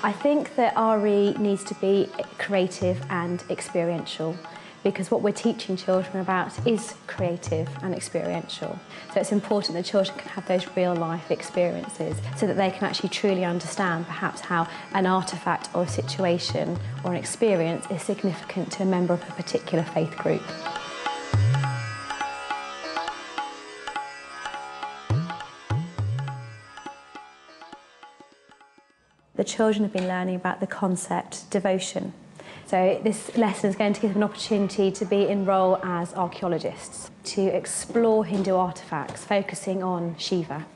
I think that RE needs to be creative and experiential, because what we're teaching children about is creative and experiential. So it's important that children can have those real-life experiences so that they can actually truly understand perhaps how an artefact or a situation or an experience is significant to a member of a particular faith group. The children have been learning about the concept devotion. So this lesson is going to give them an opportunity to be enrolled as archaeologists, to explore Hindu artefacts, focusing on Shiva.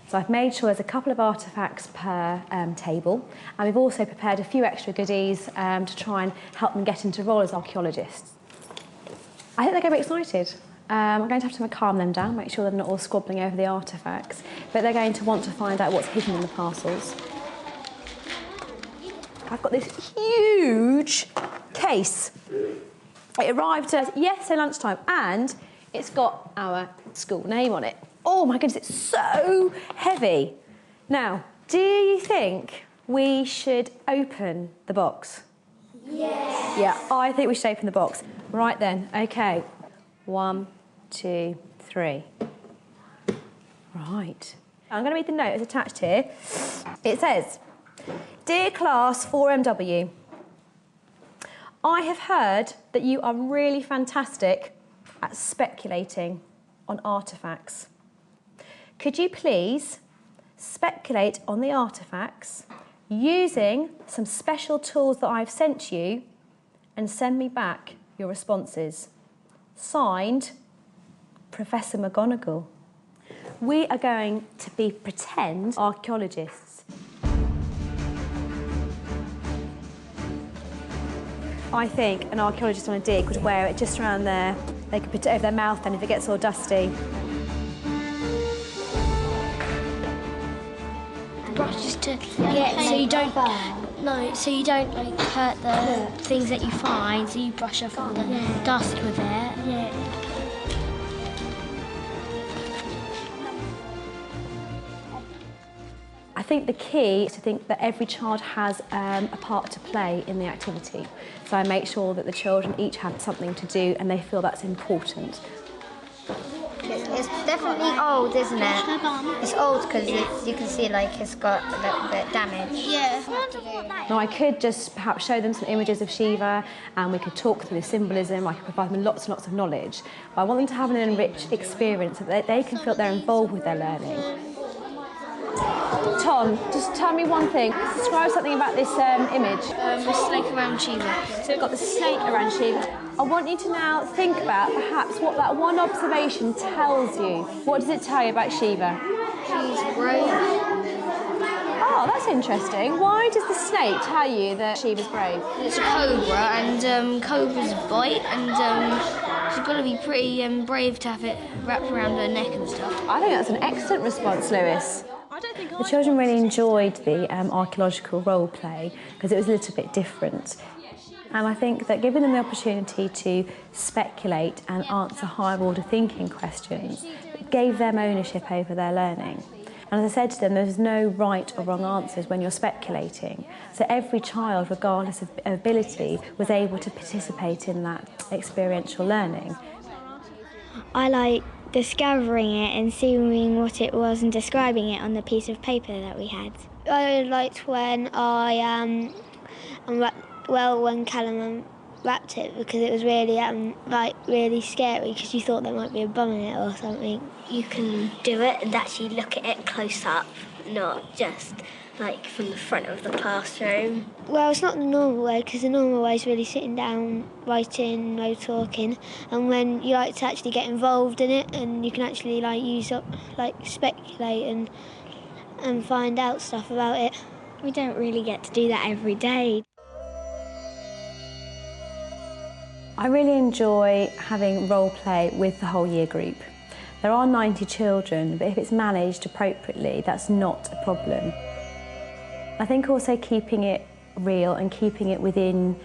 So I've made sure there's a couple of artefacts per table, and we've also prepared a few extra goodies to try and help them get into role as archaeologists. I think they're going to be excited. I'm going to have to calm them down, make sure they're not all squabbling over the artefacts, but they're going to want to find out what's hidden in the parcels. I've got this huge case. It arrived yesterday lunchtime, and it's got our school name on it. Oh my goodness, it's so heavy. Now, do you think we should open the box? Yes. Yeah, I think we should open the box. Right then, okay. 1, 2, 3. Right. I'm going to read the note that's attached here. It says, "Dear Class 4MW, I have heard that you are really fantastic at speculating on artefacts. Could you please speculate on the artefacts using some special tools that I've sent you and send me back your responses? Signed, Professor McGonagall." We are going to be pretend archaeologists. I think an archaeologist on a dig would wear it just around there. They could put it over their mouth then if it gets all dusty. Brushes to get so you don't like hurt the things that you find. So you brush off all the dust with it. Yeah. I think the key is to think that every child has a part to play in the activity. So I make sure that the children each have something to do and they feel that's important. It's definitely old, isn't it? It's old because you can see like it's got a little bit damage. Yeah. Now I could just perhaps show them some images of Shiva and we could talk through the symbolism, I could provide them lots and lots of knowledge. But I want them to have an enriched experience so that they can feel they're involved with their learning. Tom, just tell me one thing. Describe something about this image. The snake around Shiva. So we've got the snake around Shiva. I want you to now think about perhaps what that one observation tells you. What does it tell you about Shiva? She's brave. Oh, that's interesting. Why does the snake tell you that Shiva's brave? It's a cobra, and cobras bite, and she's got to be pretty brave to have it wrapped around her neck and stuff. I think that's an excellent response, Lewis. The children really enjoyed the archaeological role play because it was a little bit different. And I think that giving them the opportunity to speculate and answer higher order thinking questions gave them ownership over their learning. And as I said to them, there's no right or wrong answers when you're speculating. So every child, regardless of ability, was able to participate in that experiential learning. I like discovering it and seeing what it was and describing it on the piece of paper that we had. I liked when when Callum wrapped it because it was really really scary because you thought there might be a bomb in it or something. You can do it and actually look at it close up, not just like from the front of the classroom. Well, it's not the normal way because the normal way is really sitting down, writing, no talking, and when you like to actually get involved in it and you can actually speculate and find out stuff about it. We don't really get to do that every day. I really enjoy having role play with the whole year group. There are 90 children, but if it's managed appropriately, that's not a problem. I think also keeping it real and keeping it within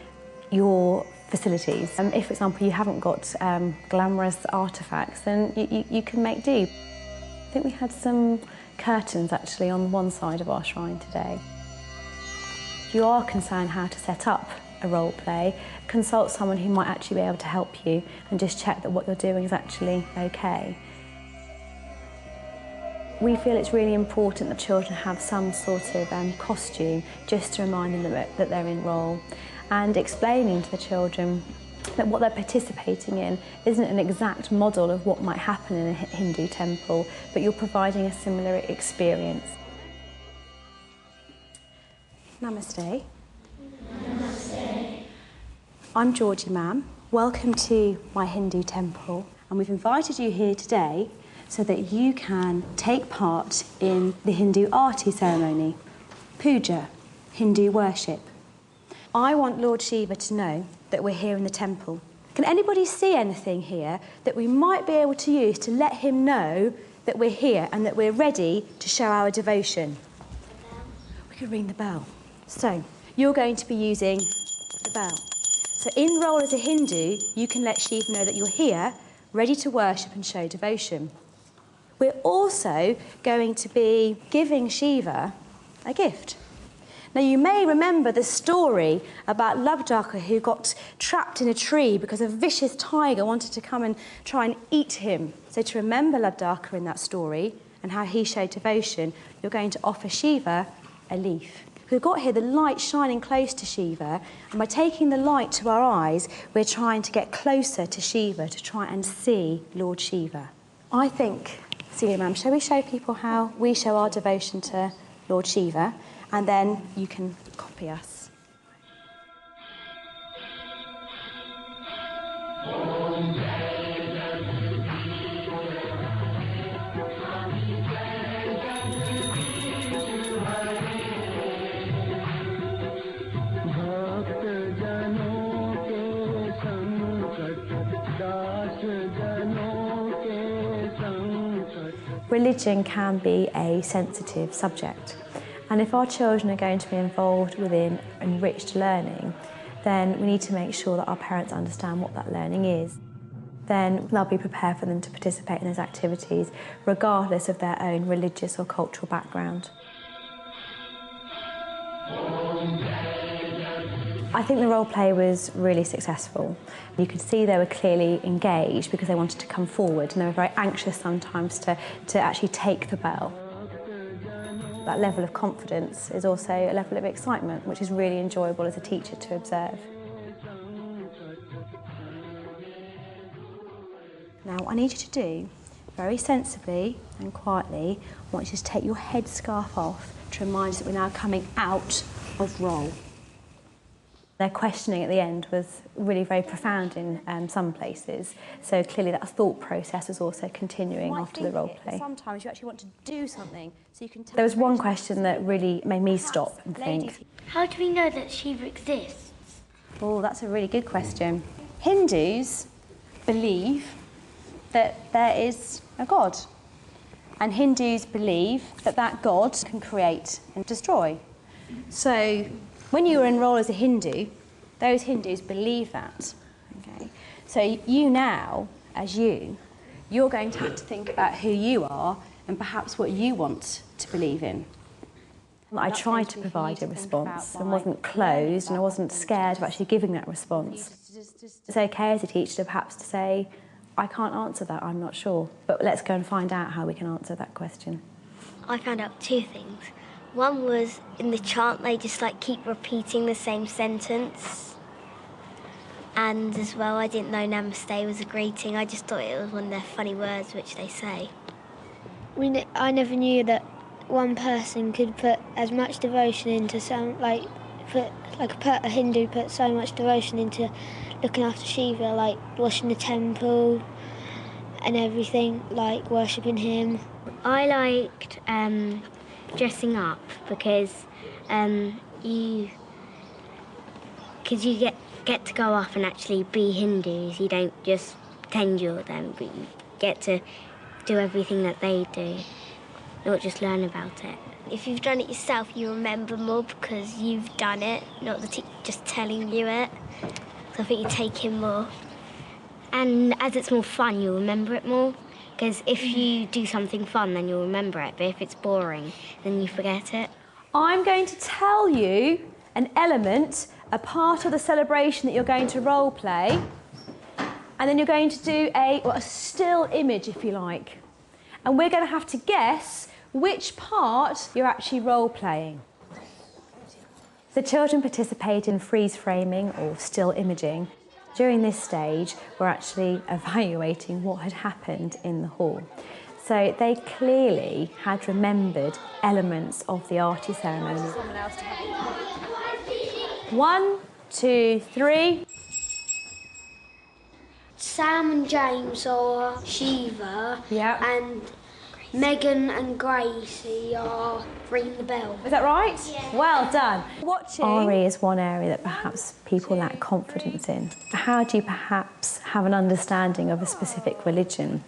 your facilities. If, for example, you haven't got glamorous artefacts, then you can make do. I think we had some curtains actually on one side of our shrine today. if you are concerned how to set up a role play, consult someone who might actually be able to help you and just check that what you're doing is actually okay. We feel it's really important that children have some sort of costume just to remind them that they're in role, and explaining to the children that what they're participating in isn't an exact model of what might happen in a Hindu temple, but you're providing a similar experience. Namaste. Namaste. I'm Georgie, ma'am. Welcome to my Hindu temple, and we've invited you here today so that you can take part in the Hindu arti ceremony, puja, Hindu worship. I want Lord Shiva to know that we're here in the temple. Can anybody see anything here that we might be able to use to let him know that we're here and that we're ready to show our devotion? We could ring the bell. So, you're going to be using the bell. So in role as a Hindu, you can let Shiva know that you're here, ready to worship and show devotion. We're also going to be giving Shiva a gift. Now, you may remember the story about Labdaka, who got trapped in a tree because a vicious tiger wanted to come and try and eat him. So to remember Labdaka in that story and how he showed devotion, you're going to offer Shiva a leaf. We've got here the light shining close to Shiva, and by taking the light to our eyes, we're trying to get closer to Shiva to try and see Lord Shiva. I think, Celia ma'am, shall we show people how we show our devotion to Lord Shiva, and then you can copy us. Religion can be a sensitive subject, and if our children are going to be involved within enriched learning, then we need to make sure that our parents understand what that learning is. Then they'll be prepared for them to participate in those activities regardless of their own religious or cultural background. I think the role play was really successful. You could see they were clearly engaged because they wanted to come forward, and they were very anxious sometimes to actually take the bell. That level of confidence is also a level of excitement, which is really enjoyable as a teacher to observe. Now, what I need you to do, very sensibly and quietly, I want you to take your headscarf off to remind us that we're now coming out of role. Their questioning at the end was really very profound in some places, so clearly that thought process was also continuing after the role play. Sometimes you actually want to do something, so you can. There was one question that really made me stop and think. How do we know that Shiva exists? Oh, that's a really good question. Hindus believe that there is a God, and Hindus believe that that God can create and destroy. So when you enrol as a Hindu, those Hindus believe that. Okay? So you now, as you're going to have to think about who you are and perhaps what you want to believe in. I tried to provide a response and wasn't closed, and I wasn't scared of actually giving that response. It's okay as a teacher to perhaps to say, I can't answer that, I'm not sure, but let's go and find out how we can answer that question. I found out two things. One was in the chant, they just keep repeating the same sentence. And as well, I didn't know Namaste was a greeting. I just thought it was one of their funny words which they say. I never knew that one person could put as much devotion into a Hindu put so much devotion into looking after Shiva, washing the temple and everything, worshipping him. I liked dressing up because you get to go off and actually be Hindus. You don't just pretend you're them, but you get to do everything that they do, not just learn about it. If you've done it yourself, you remember more because you've done it, not the teacher just telling you it. So I think you take in more. And as it's more fun, you'll remember it more. Because if you do something fun, then you'll remember it. But if it's boring, then you forget it. I'm going to tell you an element, a part of the celebration that you're going to role play, and then you're going to do a still image, if you like. And we're going to have to guess which part you're actually role playing. The children participate in freeze framing or still imaging. During this stage, we're actually evaluating what had happened in the hall. So they clearly had remembered elements of the arty ceremony. 1, 2, 3. Sam and James are Shiva, and Megan and Gracie are ring the bell. Is that right? Yeah. Well done. RE is one area that perhaps people lack confidence in. How do you perhaps have an understanding of a specific religion?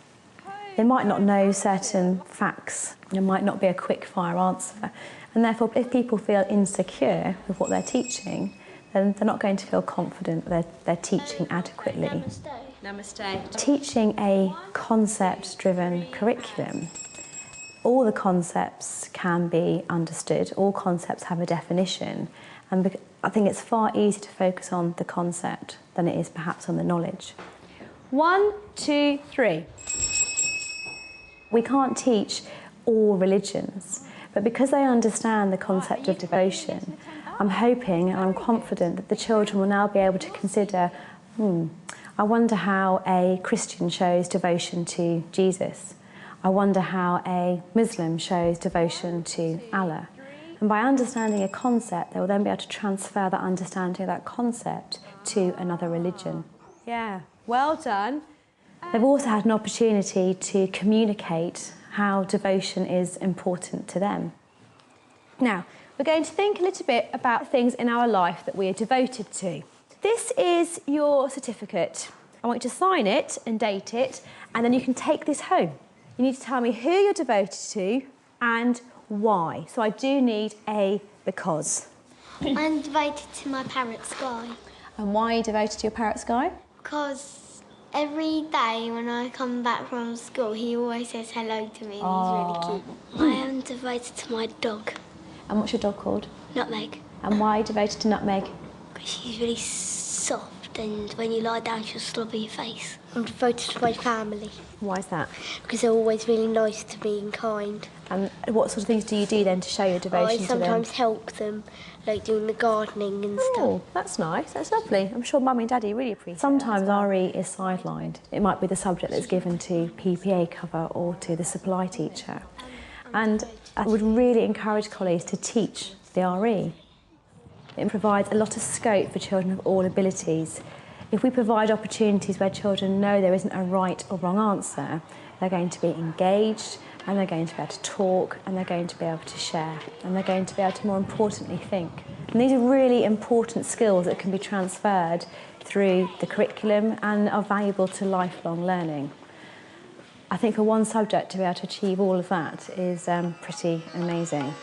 They might not know certain facts. There might not be a quick fire answer. And therefore, if people feel insecure with what they're teaching, then they're not going to feel confident that they're teaching adequately. Namaste. Teaching a concept-driven curriculum, all the concepts can be understood, all concepts have a definition, and I think it's far easier to focus on the concept than it is perhaps on the knowledge. 1, 2, 3. We can't teach all religions, but because they understand the concept of devotion, I'm hoping and I'm confident that the children will now be able to consider, I wonder how a Christian shows devotion to Jesus. I wonder how a Muslim shows devotion to Allah. And by understanding a concept, they will then be able to transfer that understanding of that concept to another religion. Yeah, well done. They've also had an opportunity to communicate how devotion is important to them. Now, we're going to think a little bit about things in our life that we are devoted to. This is your certificate. I want you to sign it and date it, and then you can take this home. You need to tell me who you're devoted to and why. So I do need a because. I'm devoted to my parrot Sky. And why are you devoted to your parrot Sky? Because every day when I come back from school, he always says hello to me. And he's really cute. I am devoted to my dog. And what's your dog called? Nutmeg. And why are you devoted to Nutmeg? Because she's really soft, and when you lie down, she'll slobber your face. I'm devoted to my family Why is that? because they're always really nice to me and kind. And what sort of things do you do then to show your devotion I to them? sometimes help them, like doing the gardening and stuff. Oh, that's nice. That's lovely. I'm sure Mummy and Daddy really appreciate it. Sometimes RE is sidelined. It might be the subject that's given to PPA cover or to the supply teacher. And I would really encourage colleagues to teach the RE. It provides a lot of scope for children of all abilities. If we provide opportunities where children know there isn't a right or wrong answer, they're going to be engaged, and they're going to be able to talk, and they're going to be able to share, and they're going to be able to, more importantly, think. And these are really important skills that can be transferred through the curriculum and are valuable to lifelong learning. I think for one subject to be able to achieve all of that is pretty amazing.